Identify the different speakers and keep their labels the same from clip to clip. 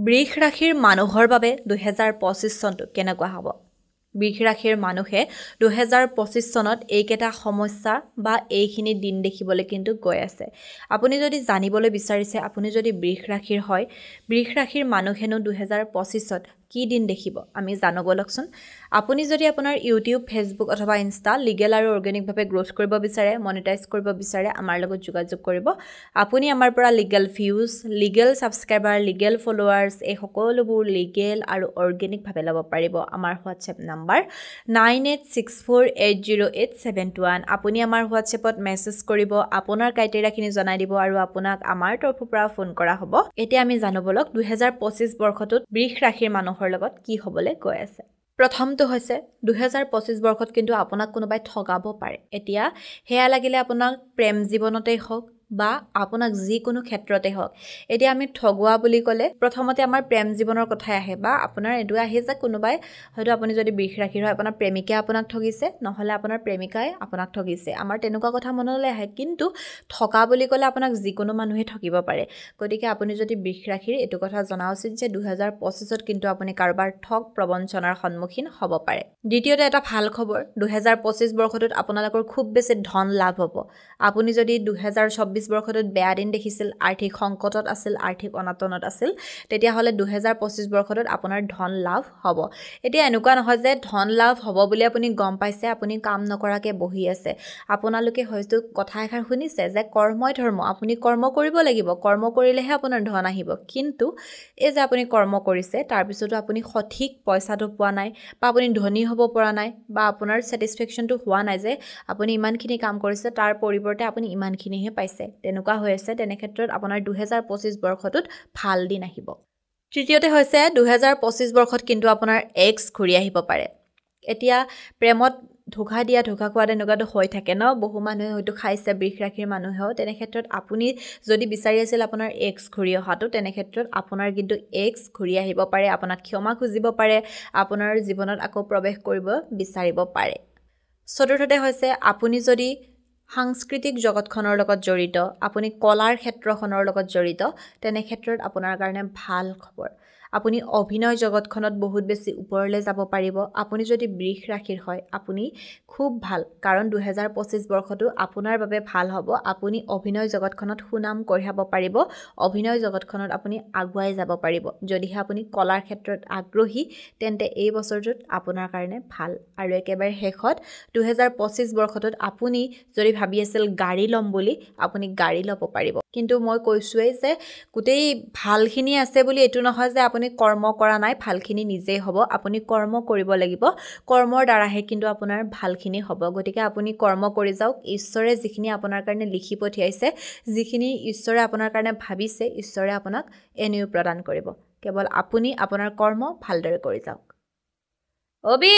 Speaker 1: বৃষ ৰাশিৰ মানুহৰ বাবে 2025 চনটো কেনেকুৱা হ'ব? বৃষ ৰাশিৰ মানুহে 2025 চনত এইকেইটা সমস্যা বা এইখিনি দিন দেখিবলৈ কিন্তু গৈ আছে। আপুনি যদি জানিবলৈ বিচাৰিছে, আপুনি যদি বৃষ ৰাশিৰ হয়, বৃষ ৰাশিৰ মানুহেনো 2025ত কি দিন দেখিব আমি জানো বলকচোন। আপুনি যদি আপোনাৰ ইউটিউব, ফেচবুক অথবা ইনষ্টা লিগেল আৰু অৰ্গেনিকভাৱে গ্ৰ'থ কৰিব বিচাৰে, মনিটাইজ কৰিব বিচাৰে, আমাৰ লগত যোগাযোগ কৰিব। আপুনি আমাৰ পৰা legal views, legal subscriber, legal followers এই সকলোবোৰ লিগেল আৰু অৰ্গেনিকভাৱে ল'ব পাৰিব। আমাৰ হোৱাটছএপ নাম্বাৰ 9864808721। আপুনি আমাৰ হোৱাটছএপত মেছেজ কৰিব, আপোনাৰ ক্ৰাইটেৰিয়াখিনি জনাই দিব আৰু আপোনাক আমাৰ তৰফৰ পৰা ফোন কৰা হ'ব। এতিয়া আমি জানো বলক 2025 বৰ্ষটোত বৃষ ৰাশিৰ মানুহৰ লগত কি হ'বলৈ গৈ আছে। প্ৰথমটো হৈছে 2025 বৰ্ষত কিন্তু আপোনাক কোনোবাই ঠগাব পাৰে। এতিয়া সেয়া লাগিলে আপোনাক প্ৰেম জীৱনতেই হওক বা আপোনাক যিকোনো ক্ষেত্ৰতে হওক। এতিয়া আমি ঠগোৱা বুলি ক'লে প্ৰথমতে আমাৰ প্ৰেম জীৱনৰ কথাই আহে বা আপোনাৰ এইটো আহে যে কোনোবাই হয়তো আপুনি যদি বৃষ ৰাশিৰ হয়, আপোনাৰ প্ৰেমিকাই আপোনাক ঠগিছে, নহ'লে আপোনাৰ প্ৰেমিকাই আপোনাক ঠগিছে। আমাৰ তেনেকুৱা কথা মনলৈ আহে, কিন্তু ঠগা বুলি ক'লে আপোনাক যিকোনো মানুহে ঠগিব পাৰে। গতিকে আপুনি যদি বৃষ ৰাশিৰ এইটো কথা জনা উচিত যে 2025ত কিন্তু আপুনি কাৰোবাৰ ঠগ প্ৰবঞ্চনাৰ সন্মুখীন হ'ব পাৰে। দ্বিতীয়তে এটা ভাল খবৰ, 2025 বৰ্ষটোত আপোনালোকৰ খুব বেছি ধন লাভ হ'ব। আপুনি যদি 2024 বৰ্ষটোত বেয়া দিন দেখিছিল, আৰ্থিক সংকটত আছিল, আৰ্থিক অনাটনত আছিল, তেতিয়াহ'লে 2025 বৰ্ষটোত আপোনাৰ ধন লাভ হ'ব। এতিয়া এনেকুৱা নহয় যে ধন লাভ হ'ব বুলি আপুনি গম পাইছে, আপুনি কাম নকৰাকৈ বহি আছে। আপোনালোকে হয়তো কথা এষাৰ শুনিছে যে কৰ্মই ধৰ্ম, আপুনি কৰ্ম কৰিব লাগিব, কৰ্ম কৰিলেহে আপোনাৰ ধন আহিব। কিন্তু এই যে আপুনি কৰ্ম কৰিছে, তাৰপিছতো আপুনি সঠিক পইচাটো পোৱা নাই বা আপুনি ধনী হ'ব পৰা নাই বা আপোনাৰ ছেটিছফেকশ্যনটো হোৱা নাই যে আপুনি ইমানখিনি কাম কৰিছে, তাৰ পৰিৱৰ্তে আপুনি ইমানখিনিহে পাইছে। তেনেকুৱা হৈ আছে, তেনে ক্ষেত্ৰত আপোনাৰ 2025 বৰ্ষটোত ভাল দিন আহিব। তৃতীয়তে হৈছে 2025 বৰ্ষত কিন্তু আপোনাৰ এক্স ঘূৰি আহিব পাৰে। এতিয়া প্ৰেমত ধোকা দিয়া, ধোকা খোৱা তেনেকুৱাটো হৈ থাকে ন, বহু মানুহে হয়তো খাইছে, বৃষ ৰাশিৰ মানুহেও। তেনে ক্ষেত্ৰত আপুনি যদি বিচাৰি আছিল আপোনাৰ এক্স ঘূৰি অহাটো, তেনে ক্ষেত্ৰত আপোনাৰ কিন্তু এক্স ঘূৰি আহিব পাৰে, আপোনাক ক্ষমা খুজিব পাৰে, আপোনাৰ জীৱনত আকৌ প্ৰৱেশ কৰিব বিচাৰিব পাৰে। চতুৰ্থতে হৈছে আপুনি যদি সাংস্কৃতিক জগতখনৰ লগত জড়িত, আপুনি কলাৰ ক্ষেত্ৰখনৰ লগত জড়িত, তেনে ক্ষেত্ৰত আপোনাৰ কাৰণে ভাল খবৰ। আপুনি অভিনয় জগতখনত বহুত বেছি ওপৰলৈ যাব পাৰিব। আপুনি যদি বৃষ ৰাশিৰ হয়, আপুনি খুব ভাল, কাৰণ 2025 বৰ্ষটো আপোনাৰ বাবে ভাল হ'ব। আপুনি অভিনয় জগতখনত সুনাম কঢ়িয়াব পাৰিব, অভিনয় জগতখনত আপুনি আগুৱাই যাব পাৰিব। যদিহে আপুনি কলাৰ ক্ষেত্ৰত আগ্ৰহী, তেন্তে এই বছৰটোত আপোনাৰ কাৰণে ভাল। আৰু একেবাৰে শেষত 2025 বৰ্ষটোত আপুনি যদি ভাবি আছিল গাড়ী ল'ম বুলি, আপুনি গাড়ী ল'ব পাৰিব। কিন্তু মই কৈছোৱেই যে গোটেই ভালখিনি আছে বুলি এইটো নহয় যে আপুনি কৰ্ম কৰা নাই, ভালখিনি নিজেই হ'ব। আপুনি কৰ্ম কৰিব লাগিব, কৰ্মৰ দ্বাৰাহে কিন্তু আপোনাৰ ভালখিনি হ'ব। গতিকে আপুনি কৰ্ম কৰি যাওক। ঈশ্বৰে যিখিনি আপোনাৰ কাৰণে লিখি পঠিয়াইছে, যিখিনি ঈশ্বৰে আপোনাৰ কাৰণে ভাবিছে, ঈশ্বৰে আপোনাক এনেও প্ৰদান কৰিব। কেৱল আপুনি আপোনাৰ কৰ্ম ভালদৰে কৰি যাওক। অবি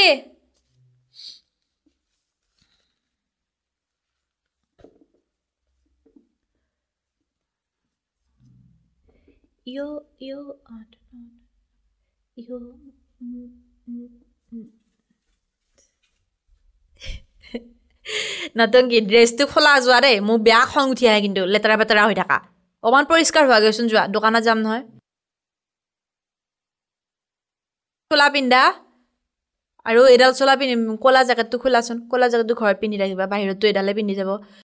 Speaker 1: নতুনকি ড্ৰেছটো খোলা যোৱা দেই, মোৰ বেয়া খং উঠি আহে কিন্তু লেতেৰা পেতেৰা হৈ থাকা। অকণমান পৰিষ্কাৰ হোৱা গৈচোন, যোৱা দোকানত যাম নহয়। চোলা পিন্ধা আৰু এইডাল চোলা পিন্ধি, ক'লা জেকেটটো খোলাচোন, ক'লা জেকেটটো ঘৰত পিন্ধি থাকিবা, বাহিৰততো এইডালে পিন্ধি যাব।